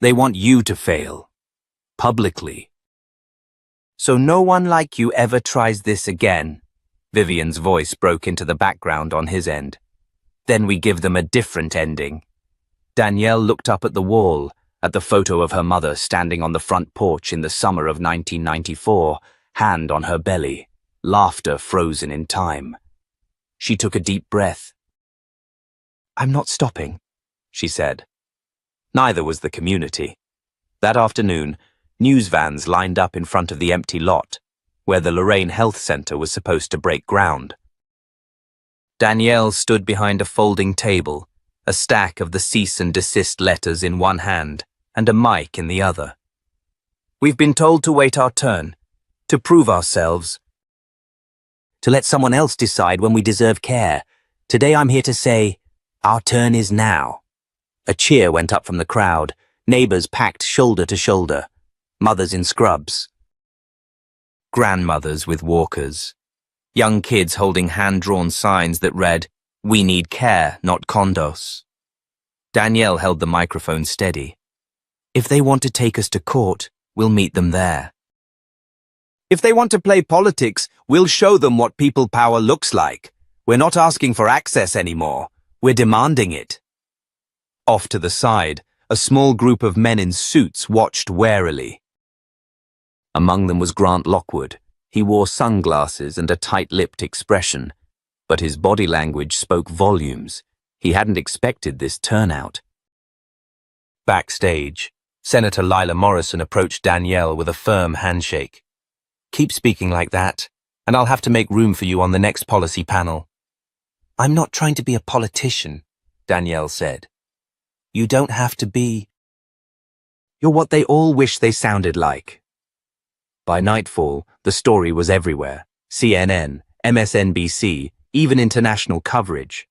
They want you to fail. Publicly. So no one like you ever tries this again, Vivian's voice broke into the background on his end. Then we give them a different ending. Danielle looked up at the wall, at the photo of her mother standing on the front porch in the summer of 1994, hand on her belly, laughter frozen in time. She took a deep breath. I'm not stopping, she said. Neither was the community. That afternoon, news vans lined up in front of the empty lot, where the Lorraine Health Center was supposed to break ground. Danielle stood behind a folding table, a stack of the cease and desist letters in one hand and a mic in the other. We've been told to wait our turn, to prove ourselves, to let someone else decide when we deserve care. Today I'm here to say, our turn is now. A cheer went up from the crowd, neighbors packed shoulder to shoulder, mothers in scrubs, grandmothers with walkers, young kids holding hand-drawn signs that read, We need care, not condos. Danielle held the microphone steady. If they want to take us to court, we'll meet them there. If they want to play politics, we'll show them what people power looks like. We're not asking for access anymore. We're demanding it. Off to the side, a small group of men in suits watched warily. Among them was Grant Lockwood. He wore sunglasses and a tight-lipped expression, but his body language spoke volumes. He hadn't expected this turnout. Backstage, Senator Lila Morrison approached Danielle with a firm handshake. Keep speaking like that, and I'll have to make room for you on the next policy panel. I'm not trying to be a politician, Danielle said. You don't have to be. You're what they all wish they sounded like. By nightfall, the story was everywhere. CNN, MSNBC, even international coverage.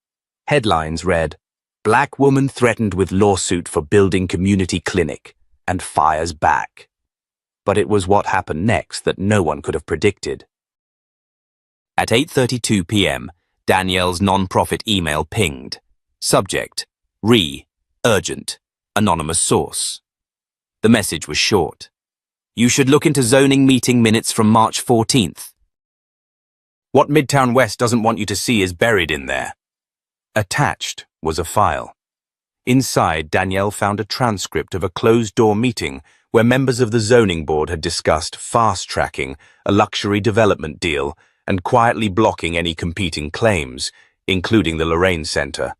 Headlines read, Black woman threatened with lawsuit for building community clinic and fires back. But it was what happened next that no one could have predicted. At 8:32 p.m., Danielle's non-profit email pinged. Subject, urgent, anonymous source. The message was short. You should look into zoning meeting minutes from March 14th. What Midtown West doesn't want you to see is buried in there. Attached was a file. Inside, Danielle found a transcript of a closed-door meeting where members of the zoning board had discussed fast-tracking a luxury development deal and quietly blocking any competing claims, including the Lorraine Center.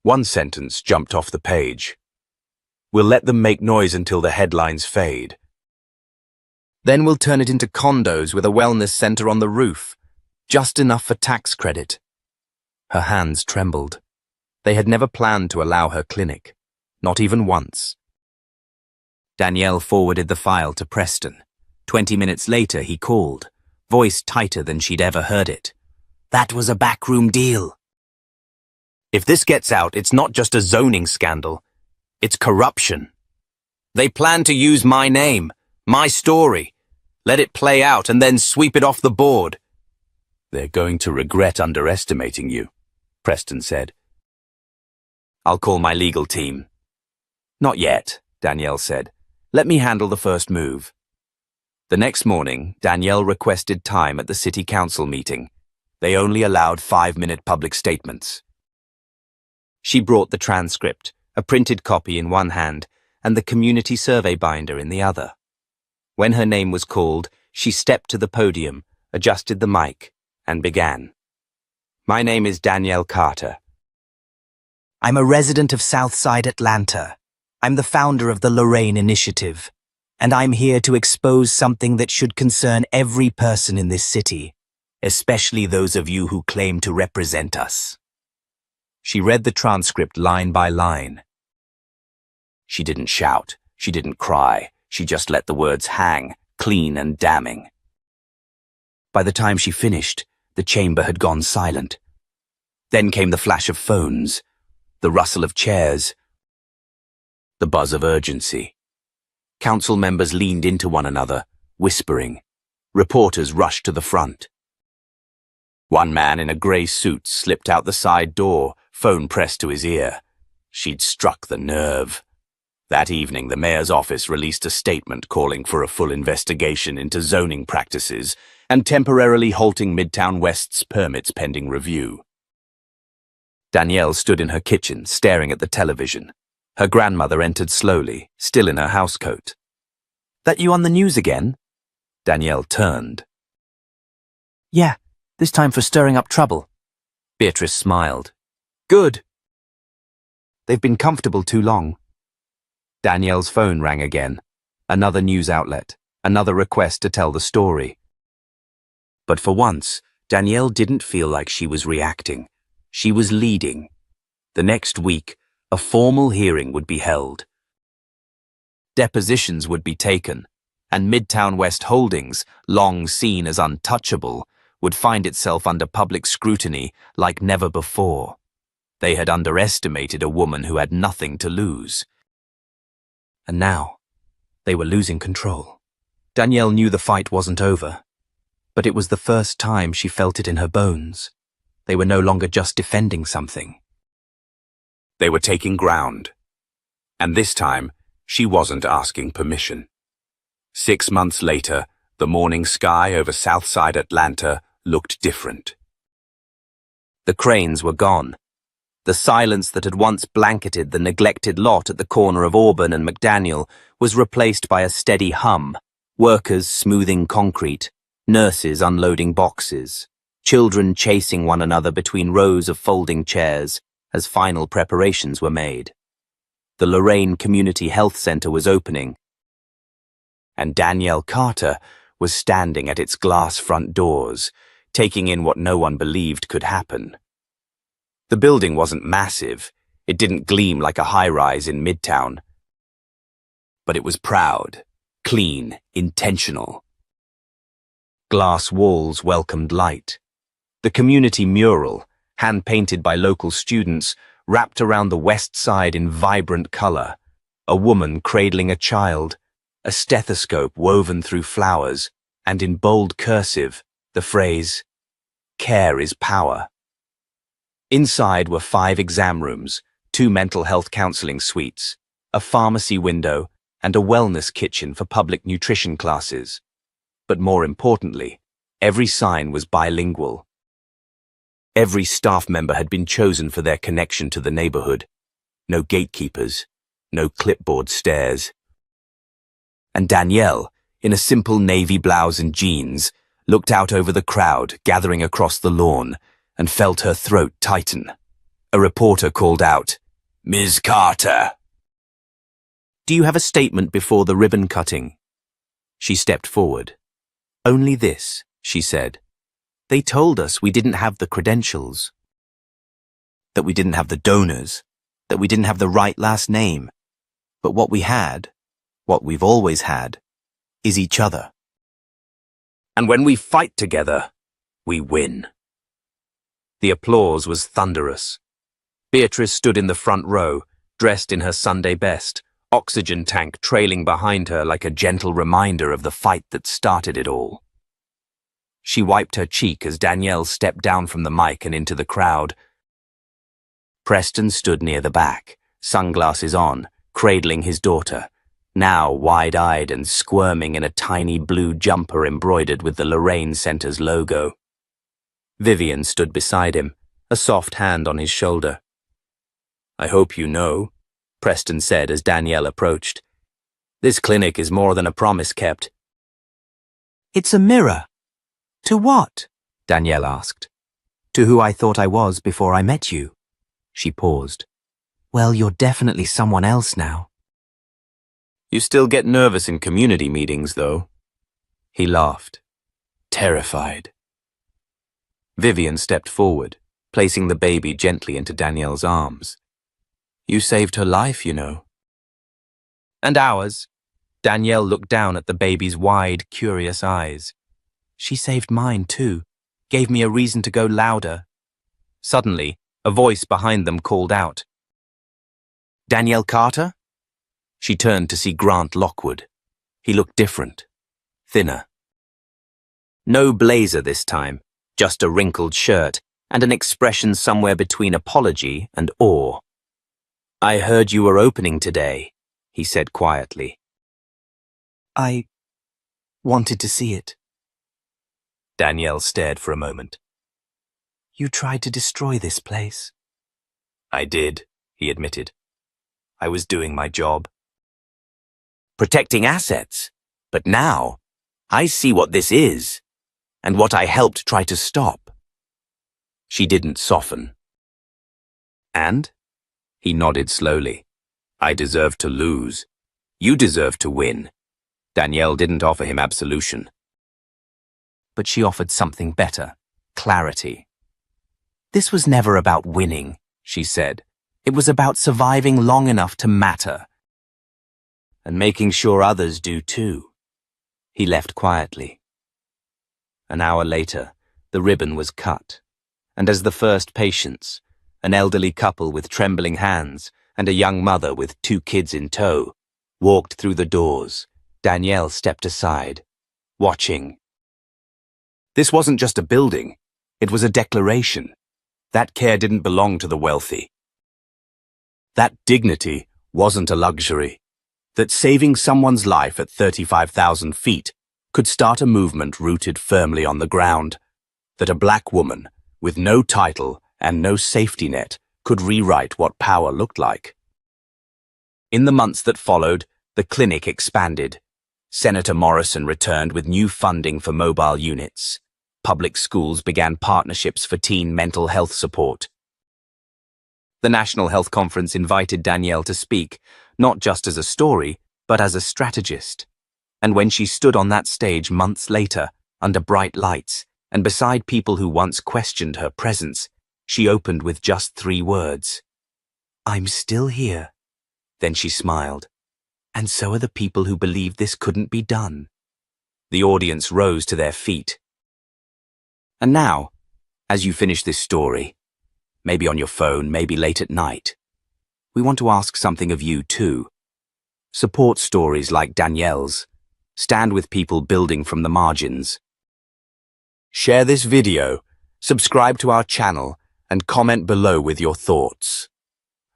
One sentence jumped off the page. We'll let them make noise until the headlines fade. Then we'll turn it into condos with a wellness center on the roof, just enough for tax credit. Her hands trembled. They had never planned to allow her clinic, not even once. Danielle forwarded the file to Preston. 20 minutes later, he called, voice tighter than she'd ever heard it. That was a backroom deal. If this gets out, it's not just a zoning scandal. It's corruption. They plan to use my name, my story, let it play out and then sweep it off the board. They're going to regret underestimating you, Preston said. I'll call my legal team. Not yet, Danielle said. Let me handle the first move. The next morning, Danielle requested time at the city council meeting. They only allowed 5-minute public statements. She brought the transcript, a printed copy in one hand, and the community survey binder in the other. When her name was called, she stepped to the podium, adjusted the mic, and began. My name is Danielle Carter. I'm a resident of Southside Atlanta. I'm the founder of the Lorraine Initiative, and I'm here to expose something that should concern every person in this city, especially those of you who claim to represent us. She read the transcript line by line. She didn't shout, she didn't cry, she just let the words hang, clean and damning. By the time she finished, the chamber had gone silent. Then came the flash of phones, the rustle of chairs, the buzz of urgency. Council members leaned into one another, whispering. Reporters rushed to the front. One man in a grey suit slipped out the side door, phone pressed to his ear. She'd struck the nerve. That evening, the mayor's office released a statement calling for a full investigation into zoning practices and temporarily halting Midtown West's permits pending review. Danielle stood in her kitchen, staring at the television. Her grandmother entered slowly, still in her housecoat. That you on the news again? Danielle turned. Yeah, this time for stirring up trouble. Beatrice smiled. Good. They've been comfortable too long. Danielle's phone rang again. Another news outlet, another request to tell the story. But for once, Danielle didn't feel like she was reacting. She was leading. The next week, a formal hearing would be held. Depositions would be taken, and Midtown West Holdings, long seen as untouchable, would find itself under public scrutiny like never before. They had underestimated a woman who had nothing to lose. And now, they were losing control. Danielle knew the fight wasn't over, but it was the first time she felt it in her bones. They were no longer just defending something. They were taking ground. And this time, she wasn't asking permission. 6 months later, the morning sky over Southside Atlanta looked different. The cranes were gone. The silence that had once blanketed the neglected lot at the corner of Auburn and McDaniel was replaced by a steady hum, workers smoothing concrete, nurses unloading boxes, children chasing one another between rows of folding chairs as final preparations were made. The Lorraine Community Health Center was opening, and Danielle Carter was standing at its glass front doors, taking in what no one believed could happen. The building wasn't massive. It didn't gleam like a high-rise in Midtown. But it was proud, clean, intentional. Glass walls welcomed light. The community mural, hand-painted by local students, wrapped around the west side in vibrant color. A woman cradling a child, a stethoscope woven through flowers, and in bold cursive, the phrase, "Care is power." Inside were 5 exam rooms, 2 mental health counseling suites, a pharmacy window, and a wellness kitchen for public nutrition classes. But more importantly, every sign was bilingual. Every staff member had been chosen for their connection to the neighborhood. No gatekeepers, no clipboard stares. And Danielle, in a simple navy blouse and jeans, looked out over the crowd gathering across the lawn and felt her throat tighten. A reporter called out, "Ms. Carter." "Do you have a statement before the ribbon cutting?" She stepped forward. "Only this," she said. "They told us we didn't have the credentials, that we didn't have the donors, that we didn't have the right last name. But what we had, what we've always had, is each other. And when we fight together, we win." The applause was thunderous. Beatrice stood in the front row, dressed in her Sunday best, oxygen tank trailing behind her like a gentle reminder of the fight that started it all. She wiped her cheek as Danielle stepped down from the mic and into the crowd. Preston stood near the back, sunglasses on, cradling his daughter, now wide-eyed and squirming in a tiny blue jumper embroidered with the Lorraine Center's logo. Vivian stood beside him, a soft hand on his shoulder. "I hope you know," Preston said as Danielle approached. "This clinic is more than a promise kept." It's a mirror. "To what?" Danielle asked. To who I thought I was before I met you." She paused. "Well, you're definitely someone else now." "You still get nervous in community meetings, though." He laughed, terrified. Vivian stepped forward, placing the baby gently into Danielle's arms. "You saved her life, you know." "And ours." Danielle looked down at the baby's wide, curious eyes. "She saved mine, too. Gave me a reason to go louder." Suddenly, a voice behind them called out. "Danielle Carter?" She turned to see Grant Lockwood. He looked different, thinner. No blazer this time, just a wrinkled shirt and an expression somewhere between apology and awe. "I heard you were opening today," he said quietly. "I wanted to see it." Danielle stared for a moment. "You tried to destroy this place." "I did," he admitted. "I was doing my job. Protecting assets. But now, I see what this is, and what I helped try to stop." She didn't soften. "And?" He nodded slowly. "I deserve to lose. You deserve to win." Danielle didn't offer him absolution. But she offered something better, clarity. "This was never about winning," she said. "It was about surviving long enough to matter. And making sure others do too." He left quietly. An hour later, the ribbon was cut, and as the first patients, an elderly couple with trembling hands and a young mother with 2 kids in tow, walked through the doors, Danielle stepped aside, watching. This wasn't just a building, it was a declaration. That care didn't belong to the wealthy. That dignity wasn't a luxury. That saving someone's life at 35,000 feet could start a movement rooted firmly on the ground. That a black woman, with no title and no safety net, could rewrite what power looked like. In the months that followed, the clinic expanded. Senator Morrison returned with new funding for mobile units. Public schools began partnerships for teen mental health support. The National Health Conference invited Danielle to speak, not just as a story, but as a strategist. And when she stood on that stage months later, under bright lights, and beside people who once questioned her presence, she opened with just 3 words. "I'm still here." Then she smiled. "And so are the people who believed this couldn't be done." The audience rose to their feet. And now, as you finish this story, maybe on your phone, maybe late at night, we want to ask something of you too. Support stories like Danielle's. Stand with people building from the margins. Share this video, subscribe to our channel, and comment below with your thoughts.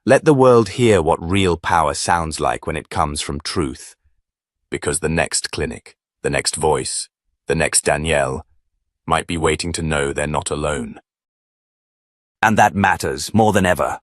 Let the world hear what real power sounds like when it comes from truth. Because the next clinic, the next voice, the next Danielle might be waiting to know they're not alone. And that matters more than ever.